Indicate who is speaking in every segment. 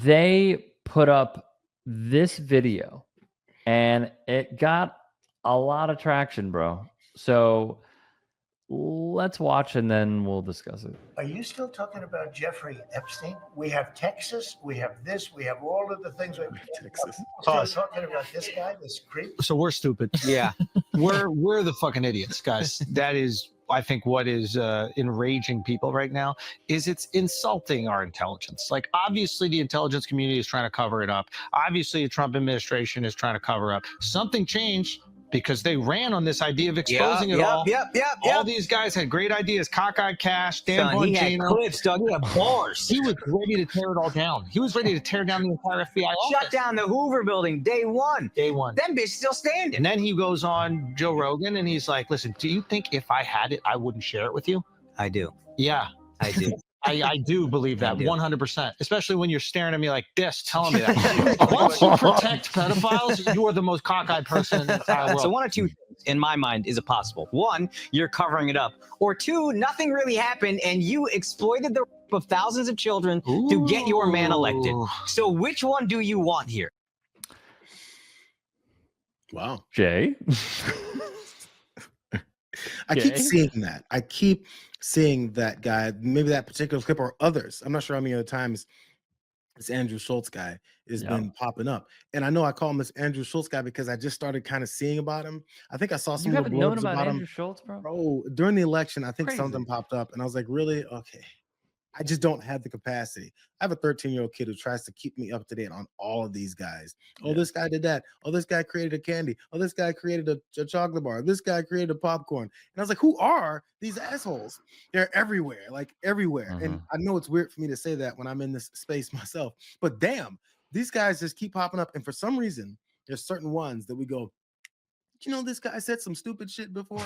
Speaker 1: they put up this video and it got a lot of traction, bro. So let's watch and then we'll discuss it.
Speaker 2: Are you still talking about Jeffrey Epstein? We have Texas, we have this, we have all of the things. Texas. Still talking about this guy, this creep.
Speaker 3: So we're stupid.
Speaker 4: Yeah,
Speaker 3: we're the fucking idiots, guys. That is, I think, what is enraging people right now is it's insulting our intelligence. Like, obviously, the intelligence community is trying to cover it up. Obviously, the Trump administration is trying to cover up. Something changed because they ran on this idea of exposing it all. All these guys had great ideas. Cockeyed Cash, Dan Bongino.
Speaker 4: He had clips, Doug. He had bars.
Speaker 3: He was ready to tear it all down. He was ready to tear down the entire FBI office.
Speaker 4: Shut down the Hoover building day one.
Speaker 3: Day one.
Speaker 4: Them bitch still standing.
Speaker 3: And then he goes on Joe Rogan and he's like, listen, do you think if I had it, I wouldn't share it with you?
Speaker 4: I do.
Speaker 3: Yeah.
Speaker 4: I do.
Speaker 3: I do believe that 100%, especially when you're staring at me like this, telling me that. Once you protect pedophiles, you are the most cockeyed person in the entire world.
Speaker 4: So one or two things, in my mind, is it possible? One, you're covering it up. Or two, nothing really happened and you exploited the rape of thousands of children to get your man elected. So which one do you want here?
Speaker 5: Wow.
Speaker 1: Jay?
Speaker 5: I keep seeing that. I keep seeing that guy, maybe that particular clip or others. I'm not sure how many other times this Andrew Schultz guy has been popping up. And I know I call him this Andrew Schultz guy because I just started kind of seeing about him. I think I saw some of the blogs about
Speaker 1: Andrew
Speaker 5: him.
Speaker 1: Schultz, bro?
Speaker 5: Bro, during the election, I think something popped up and I was like, really? Okay. I just don't have the capacity. I have a 13-year-old kid who tries to keep me up to date on all of these guys. Oh, this guy did that. Oh, this guy created a candy. Oh, this guy created a chocolate bar. This guy created a popcorn. And I was like, who are these assholes? They're everywhere, like everywhere. And I know it's weird for me to say that when I'm in this space myself, but damn, these guys just keep popping up. And for some reason, there's certain ones that we go, you know, this guy said some stupid shit before.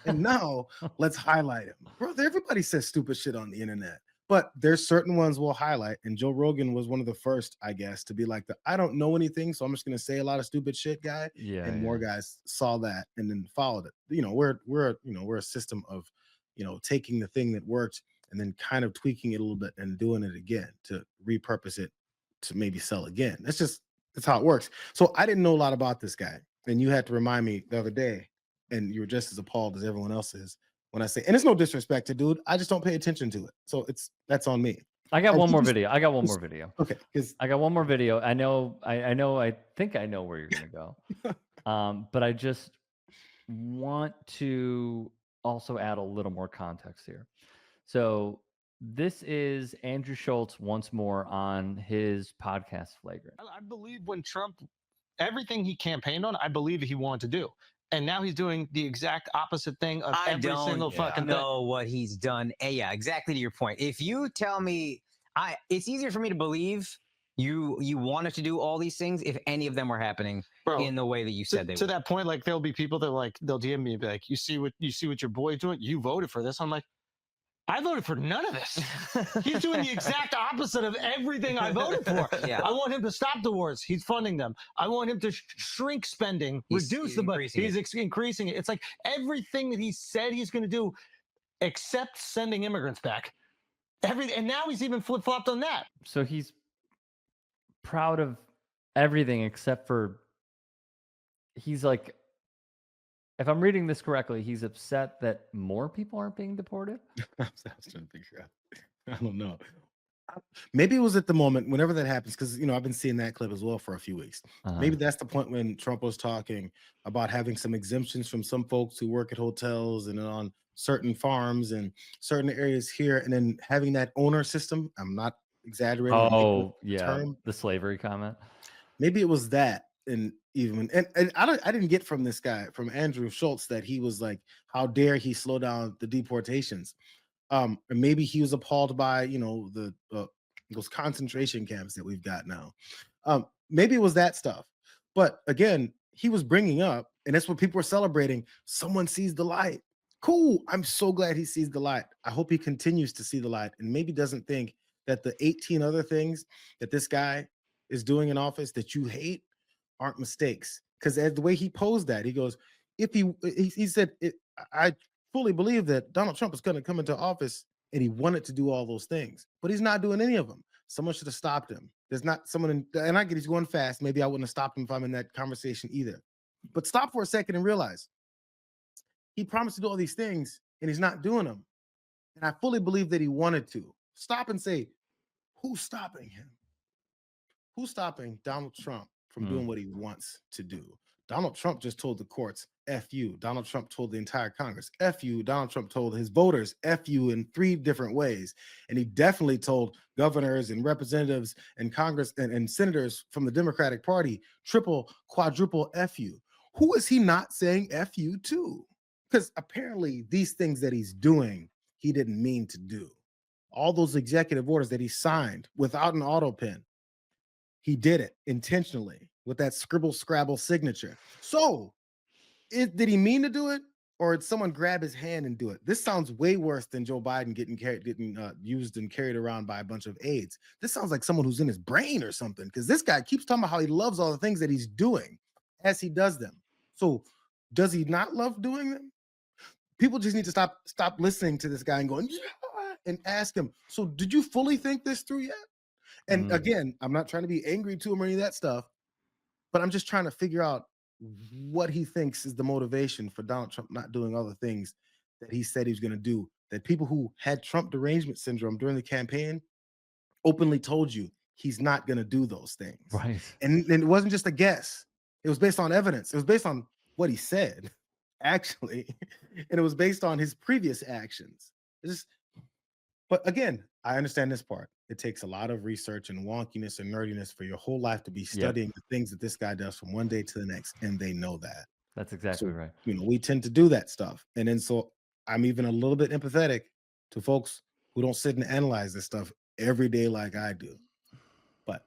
Speaker 5: And now let's highlight him. Bro, everybody says stupid shit on the internet. But there's certain ones we'll highlight, and Joe Rogan was one of the first, I guess, to be like I don't know anything, so I'm just gonna say a lot of stupid shit guy. And more guys saw that and then followed it. You know, we're a system of, you know, taking the thing that worked and then kind of tweaking it a little bit and doing it again to repurpose it to maybe sell again. That's how it works. So I didn't know a lot about this guy, and you had to remind me the other day, and you were just as appalled as everyone else is. When I say, and it's no disrespect to dude, I just don't pay attention to it. So that's on me.
Speaker 1: I got one more video. Okay.
Speaker 5: I
Speaker 1: got one more video. I think I know where you're going to go. But I just want to also add a little more context here. So this is Andrew Schultz once more on his podcast Flagrant.
Speaker 3: I believe when Trump, everything he campaigned on, I believe he wanted to do. And now he's doing the exact opposite thing of every single fucking thing.
Speaker 4: I don't know what he's done. Yeah, exactly to your point. If you tell me, it's easier for me to believe you wanted to do all these things if any of them were happening in the way that you said they were.
Speaker 3: To that point, like there'll be people that like they'll DM me and be like, you see what your boy's doing? You voted for this. I'm like, I voted for none of this. He's doing the exact opposite of everything I voted for. I want him to stop the wars. He's funding them. I want him to shrink spending, reduce the budget. He's increasing it. It's like everything that he said he's going to do, except sending immigrants back. And now he's even flip-flopped on that.
Speaker 1: So he's proud of everything except for he's like, if I'm reading this correctly, he's upset that more people aren't being deported.
Speaker 5: I was trying to figure out. I don't know. Maybe it was at the moment, whenever that happens, because, you know, I've been seeing that clip as well for a few weeks. Maybe that's the point when Trump was talking about having some exemptions from some folks who work at hotels and on certain farms and certain areas here, and then having that owner system. I'm not exaggerating.
Speaker 1: Oh, yeah. The slavery comment.
Speaker 5: Maybe it was that. And I didn't get from this guy, from Andrew Schultz, that he was like, how dare he slow down the deportations? And maybe he was appalled by, you know, those concentration camps that we've got now. Maybe it was that stuff. But again, he was bringing up, and that's what people were celebrating. Someone sees the light. Cool. I'm so glad he sees the light. I hope he continues to see the light and maybe doesn't think that the 18 other things that this guy is doing in office that you hate aren't mistakes. Because as the way he posed that, he goes, if he said, I fully believe that Donald Trump is going to come into office and he wanted to do all those things, but he's not doing any of them. Someone should have stopped him. There's not someone and I get he's going fast. Maybe I wouldn't have stopped him if I'm in that conversation either. But stop for a second and realize he promised to do all these things and he's not doing them. And I fully believe that he wanted to. Stop and say, who's stopping him? Who's stopping Donald Trump from doing what he wants to do? Donald Trump just told the courts, F you. Donald Trump told the entire Congress, F you. Donald Trump told his voters, F you, in 3 different ways. And he definitely told governors and representatives and Congress and senators from the Democratic Party, triple, quadruple F you. Who is he not saying F you to? Because apparently these things that he's doing, he didn't mean to do. All those executive orders that he signed without an auto pen, he did it intentionally with that scribble scrabble signature. So did he mean to do it, or did someone grab his hand and do it? This sounds way worse than Joe Biden getting used and carried around by a bunch of aides. This sounds like someone who's in his brain or something, because this guy keeps talking about how he loves all the things that he's doing as he does them. So does he not love doing them? People just need to stop listening to this guy and going, yeah, and ask him, so did you fully think this through yet? And again, I'm not trying to be angry to him or any of that stuff, but I'm just trying to figure out what he thinks is the motivation for Donald Trump not doing all the things that he said he was going to do. That people who had Trump derangement syndrome during the campaign openly told you he's not going to do those things.
Speaker 1: Right.
Speaker 5: And it wasn't just a guess. It was based on evidence. It was based on what he said, actually. And it was based on his previous actions. But again, I understand this part. It takes a lot of research and wonkiness and nerdiness for your whole life to be studying the things that this guy does from one day to the next, and they know that.
Speaker 1: That's exactly right.
Speaker 5: We tend to do that stuff. And then so I'm even a little bit empathetic to folks who don't sit and analyze this stuff every day like I do. But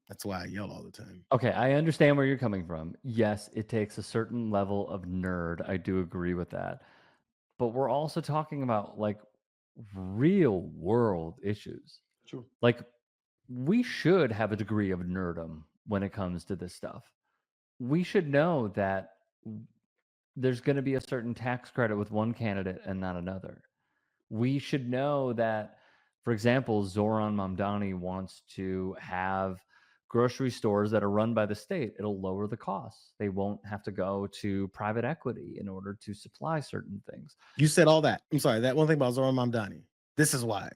Speaker 5: that's why I yell all the time.
Speaker 1: Okay, I understand where you're coming from. Yes, it takes a certain level of nerd. I do agree with that. But we're also talking about like real world issues.
Speaker 5: True.
Speaker 1: Like we should have a degree of nerdom when it comes to this stuff. We should know that there's going to be a certain tax credit with one candidate and not another. We should know that, for example, Zoran Mamdani wants to have grocery stores that are run by the state. It'll lower the costs. They won't have to go to private equity in order to supply certain things.
Speaker 5: You said all that. I'm sorry. That one thing about Zoran Mamdani. This is why.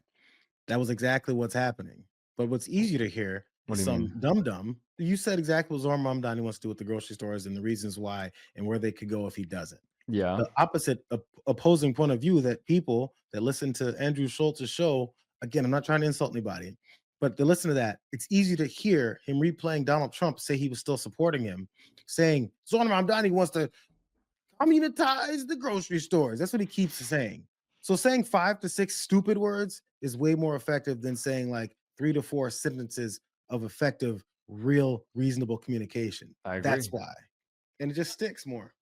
Speaker 5: That was exactly what's happening. But what's easier to hear is some dum-dum. You said exactly what Zoran Mamdani wants to do with the grocery stores and the reasons why and where they could go if he doesn't.
Speaker 1: Yeah.
Speaker 5: The opposite opposing point of view that people that listen to Andrew Schultz's show, again, I'm not trying to insult anybody, but to listen to that, it's easy to hear him replaying Donald Trump say he was still supporting him, saying Zoran Mamdani wants to communitize the grocery stores. That's what he keeps saying. So saying 5 to 6 stupid words is way more effective than saying like 3 to 4 sentences of effective, real, reasonable communication.
Speaker 1: I agree.
Speaker 5: That's why. And it just sticks more.